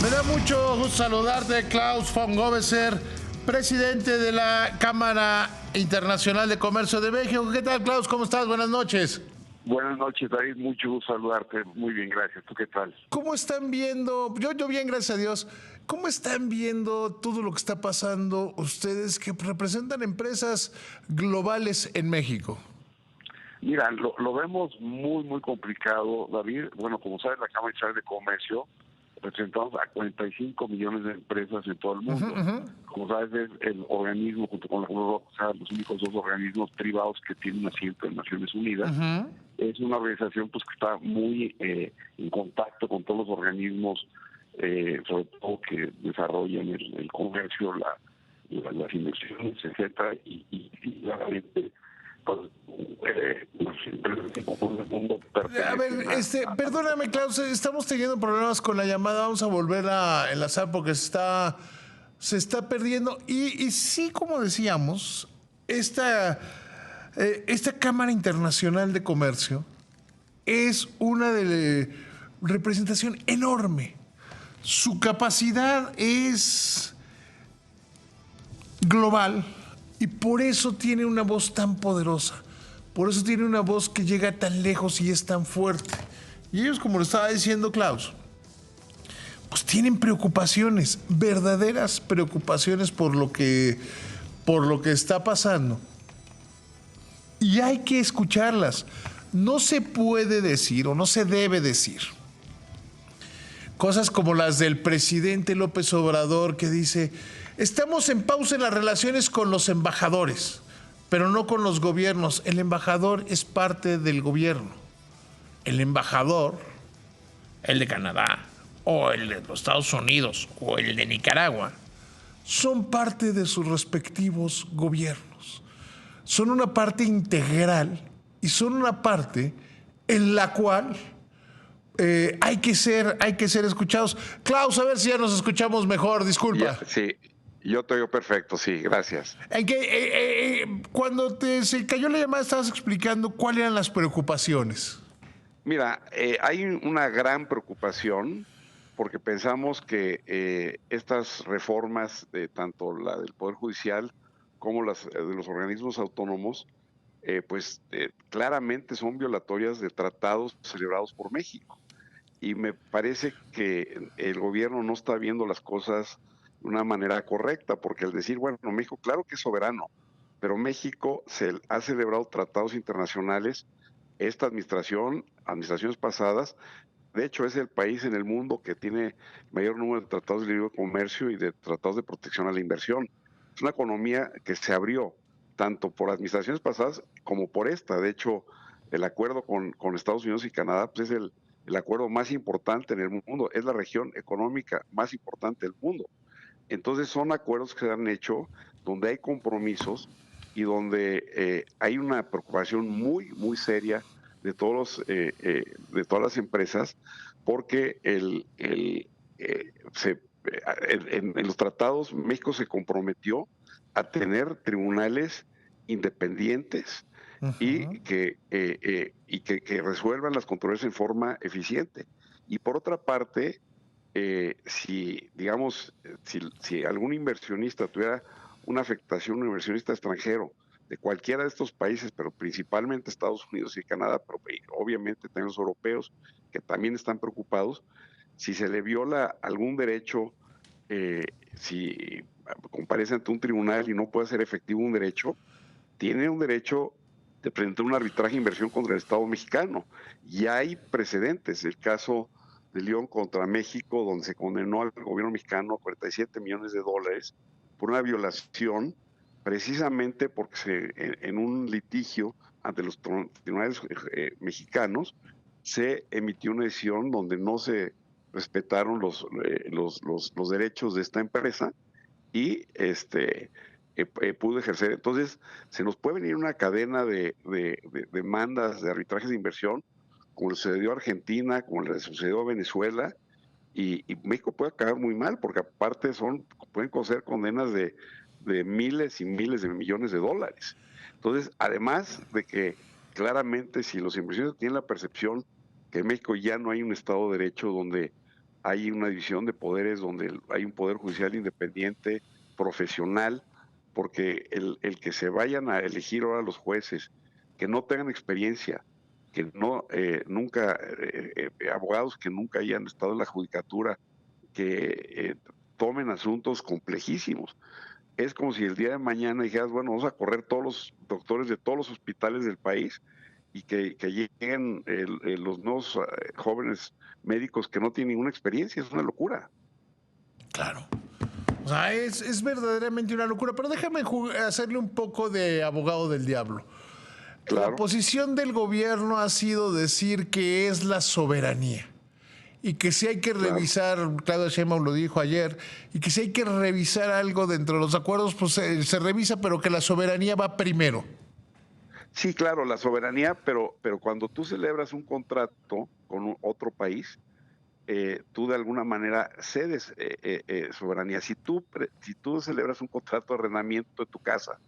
Me da mucho gusto saludarte, Klaus von Gobeser, presidente de la Cámara Internacional de Comercio de México. ¿Qué tal, Klaus? ¿Cómo estás? Buenas noches. Buenas noches, David. Mucho gusto saludarte. Muy bien, gracias. ¿Tú qué tal? ¿Cómo están viendo? Yo bien, gracias a Dios. ¿Cómo están viendo todo lo que está pasando ustedes que representan empresas globales en México? Mira, lo vemos muy complicado, David. Bueno, como sabes, la Cámara Internacional de Comercio representamos a 45 millones de empresas en todo el mundo. Como sabes, es el organismo, junto con la Cruz Roja, los únicos dos organismos privados que tienen asiento en Naciones Unidas. Es una organización pues que está muy en contacto con todos los organismos, sobre todo que desarrollan el comercio, las inversiones, etcétera, y claramente pues, a ver, perdóname, Klaus, estamos teniendo problemas con la llamada. Vamos a volver a enlazar porque se está perdiendo. Y sí, como decíamos, esta Cámara Internacional de Comercio es una de representación enorme. Su capacidad es global y por eso tiene una voz tan poderosa. Por eso tiene una voz que llega tan lejos y es tan fuerte. Y ellos, como lo estaba diciendo Klaus, pues tienen preocupaciones, verdaderas preocupaciones por lo que está pasando. Y hay que escucharlas. No se puede decir o no se debe decir cosas como las del presidente López Obrador, que dice: estamos en pausa en las relaciones con los embajadores, pero no con los gobiernos. El embajador es parte del gobierno. El embajador, el de Canadá, o el de los Estados Unidos, o el de Nicaragua, son parte de sus respectivos gobiernos. Son una parte integral y son una parte en la cual hay que ser escuchados. Klaus, a ver si ya nos escuchamos mejor, disculpa. Sí, yo te oigo perfecto, sí, gracias. Cuando se cayó la llamada estabas explicando cuáles eran las preocupaciones. Mira, hay una gran preocupación porque pensamos que estas reformas, tanto la del Poder Judicial como las de los organismos autónomos, claramente son violatorias de tratados celebrados por México. Y me parece que el gobierno no está viendo las cosas de una manera correcta, porque al decir, bueno, México claro que es soberano, pero México ha celebrado tratados internacionales, esta administraciones pasadas. De hecho, es el país en el mundo que tiene mayor número de tratados de libre comercio y de tratados de protección a la inversión. Es una economía que se abrió tanto por administraciones pasadas como por esta. De hecho, el acuerdo con Estados Unidos y Canadá pues, es el acuerdo más importante en el mundo, es la región económica más importante del mundo. Entonces son acuerdos que se han hecho donde hay compromisos y donde hay una preocupación muy seria de de todas las empresas, porque en los tratados México se comprometió a tener tribunales independientes y que resuelvan las controversias en forma eficiente. Y por otra parte, si algún inversionista tuviera una afectación, un inversionista extranjero de cualquiera de estos países, pero principalmente Estados Unidos y Canadá, pero obviamente también los europeos, que también están preocupados, si se le viola algún derecho, si comparece ante un tribunal y no puede ser efectivo un derecho, tiene un derecho de presentar un arbitraje de inversión contra el Estado mexicano. Y hay precedentes, el caso de León contra México, donde se condenó al gobierno mexicano a 47 millones de dólares por una violación, precisamente porque en un litigio ante los tribunales mexicanos se emitió una decisión donde no se respetaron los derechos de esta empresa y pudo ejercer. Entonces, se nos puede venir una cadena de demandas de arbitrajes de inversión, como le sucedió a Argentina, como le sucedió a Venezuela, y México puede acabar muy mal, porque aparte pueden ser condenas de miles y miles de millones de dólares. Entonces, además de que claramente si los inversionistas tienen la percepción que en México ya no hay un Estado de Derecho donde hay una división de poderes donde hay un poder judicial independiente, profesional, porque el que se vayan a elegir ahora los jueces, que no tengan experiencia, que no nunca, abogados que nunca hayan estado en la judicatura, que tomen asuntos complejísimos. Es como si el día de mañana dijeras, bueno, vamos a correr todos los doctores de todos los hospitales del país y que lleguen los nuevos jóvenes médicos que no tienen ninguna experiencia. Es una locura. Claro. O sea, es verdaderamente una locura. Pero déjame hacerle un poco de abogado del diablo. La Claro, posición del gobierno ha sido decir que es la soberanía y que si hay que claro. revisar, Claudia Sheinbaum lo dijo ayer, y que si hay que revisar algo dentro de los acuerdos, pues se revisa, pero que la soberanía va primero. Sí, claro, la soberanía, pero cuando tú celebras un contrato con otro país, tú de alguna manera cedes soberanía. Si tú celebras un contrato de arrendamiento de tu casa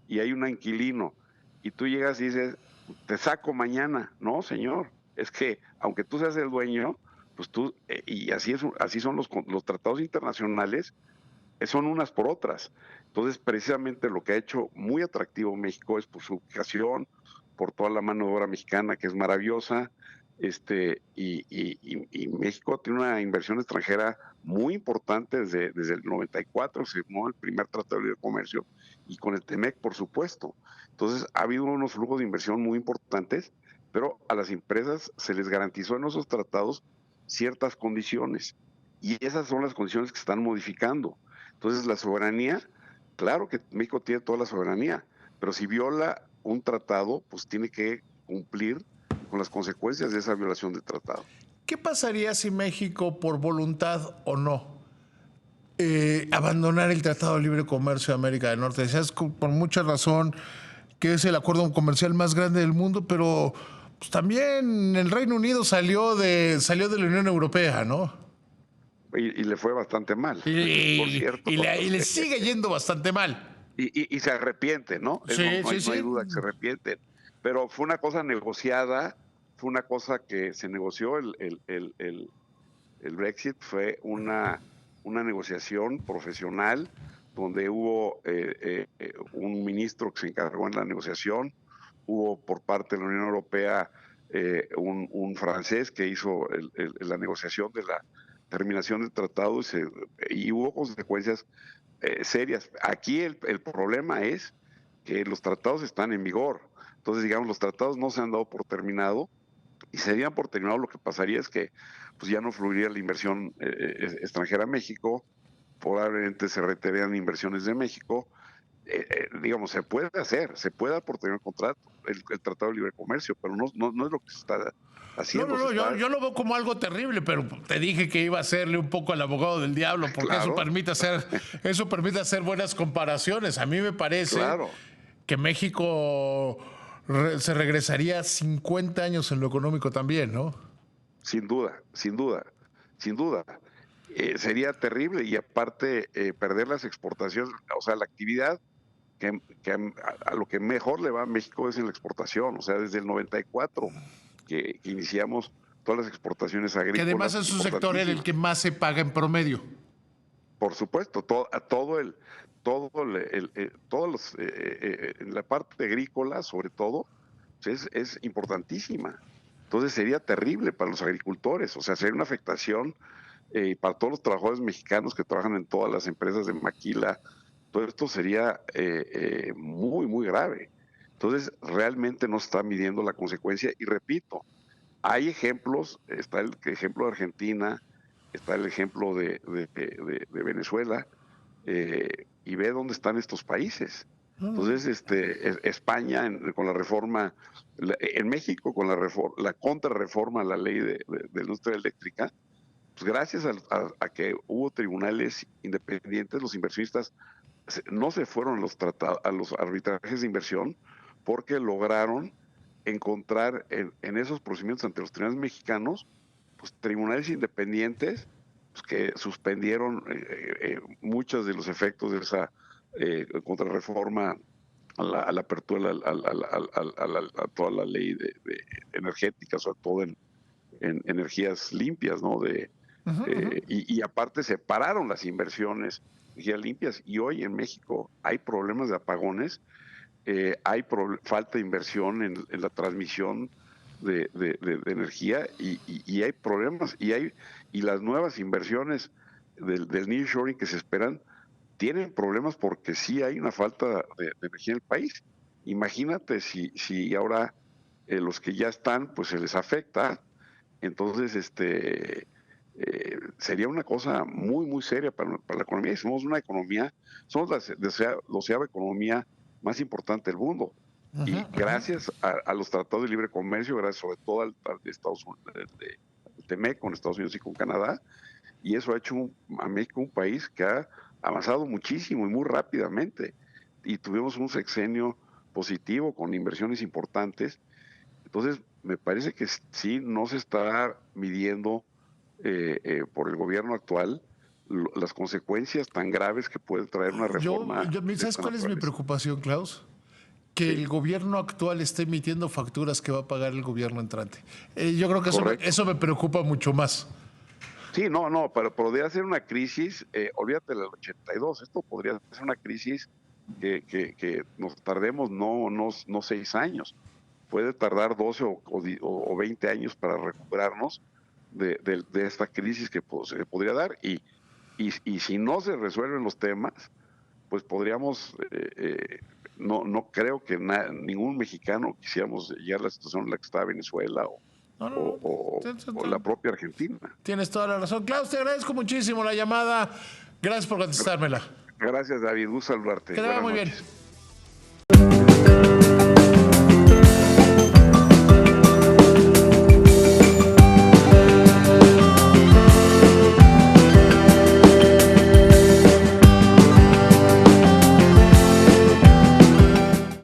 y hay un inquilino y tú llegas y dices, te saco mañana, no, señor, es que aunque tú seas el dueño, pues tú, y así son los tratados internacionales, son unas por otras. Entonces, precisamente lo que ha hecho muy atractivo México es por su ubicación, por toda la mano de obra mexicana, que es maravillosa, y México tiene una inversión extranjera muy importante desde el 94, se firmó el primer Tratado de Libre Comercio, y con el TEMEC, por supuesto. Entonces, ha habido unos flujos de inversión muy importantes, pero a las empresas se les garantizó en esos tratados ciertas condiciones, y esas son las condiciones que se están modificando. Entonces, la soberanía, claro que México tiene toda la soberanía, pero si viola un tratado, pues tiene que cumplir con las consecuencias de esa violación de tratado. ¿Qué pasaría si México, por voluntad o no, abandonar el Tratado de Libre Comercio de América del Norte? Decías por mucha razón que es el acuerdo comercial más grande del mundo, pero pues, también el Reino Unido salió de la Unión Europea, ¿no? Y le fue bastante mal, por Y, cierto. y le sigue yendo bastante mal. Y se arrepiente, ¿no? Sí, sí, No hay sí. duda que se arrepienten. Pero fue una cosa negociada, fue una cosa que se negoció, el Brexit fue una negociación profesional donde hubo un ministro que se encargó en la negociación, hubo por parte de la Unión Europea un francés que hizo la negociación de la terminación del tratado y hubo consecuencias serias. Aquí el problema es que los tratados están en vigor. Entonces, digamos, los tratados no se han dado por terminado y se dieran por terminado, lo que pasaría es que pues ya no fluiría la inversión extranjera a México, probablemente se retirarían inversiones de México. Digamos, se puede dar por terminado el contrato, el Tratado de Libre Comercio, pero no es lo que se está No, no, haciendo. Se no, está, yo lo veo como algo terrible, pero te dije que iba a hacerle un poco al abogado del diablo, porque claro, eso permite hacer buenas comparaciones. A mí me parece claro, que México se regresaría 50 años en lo económico también, ¿no? sin duda, sin duda, sin duda. Sería terrible y aparte perder las exportaciones, o sea, la actividad que a lo que mejor le va a México es en la exportación, o sea, desde el 94 que iniciamos todas las exportaciones Que además agrícolas es un sector en el importantísimas. que más se paga en promedio. Por supuesto, todos en la parte agrícola, sobre todo, pues, es importantísima. Entonces sería terrible para los agricultores, o sea, sería una afectación para todos los trabajadores mexicanos que trabajan en todas las empresas de maquila. Todo esto sería muy, muy grave. Entonces, realmente no se está midiendo la consecuencia. Y repito, hay ejemplos, está el ejemplo de Argentina, está el ejemplo de Venezuela, y ve dónde están estos países. Entonces, España con la reforma, en México con la contrarreforma a la ley de la industria eléctrica, pues gracias a que hubo tribunales independientes, los inversionistas no se fueron a los arbitrajes de inversión porque lograron encontrar en esos procedimientos ante los tribunales mexicanos, pues tribunales independientes pues, que suspendieron muchos de los efectos de esa contrarreforma a la apertura a toda la ley de energética, sobre todo en energías limpias, ¿no? Y aparte separaron las inversiones energías limpias, y hoy en México hay problemas de apagones, hay falta de inversión en la transmisión de energía, y hay problemas, y las nuevas inversiones del nearshoring que se esperan tienen problemas porque sí hay una falta de energía en el país. Imagínate si ahora los que ya están, pues se les afecta. Entonces, sería una cosa muy, muy seria para la economía. Somos una economía, somos la doceava economía más importante del mundo. Y gracias a los tratados de libre comercio, gracias sobre todo al de Estados Unidos, del TEMEC con Estados Unidos y con Canadá, y eso ha hecho a México un país que ha avanzado muchísimo y muy rápidamente. Y tuvimos un sexenio positivo con inversiones importantes. Entonces, me parece que sí no se está midiendo por el gobierno actual las consecuencias tan graves que puede traer una reforma. ¿Sabes cuál es mi preocupación, Klaus? Que el gobierno actual esté emitiendo facturas que va a pagar el gobierno entrante. Yo creo que eso me preocupa mucho más. Sí, no, pero podría ser una crisis, olvídate del 82, esto podría ser una crisis que nos tardemos no 6 años, puede tardar 12 o 20 años para recuperarnos de esta crisis que se podría dar, y si no se resuelven los temas, pues podríamos, no creo que ningún mexicano quisiéramos llegar a la situación en la que está Venezuela o la propia Argentina. Tienes toda la razón. Klaus, te agradezco muchísimo la llamada. Gracias por contestármela. Gracias, David. Gusto saludarte. Que te vaya muy bien.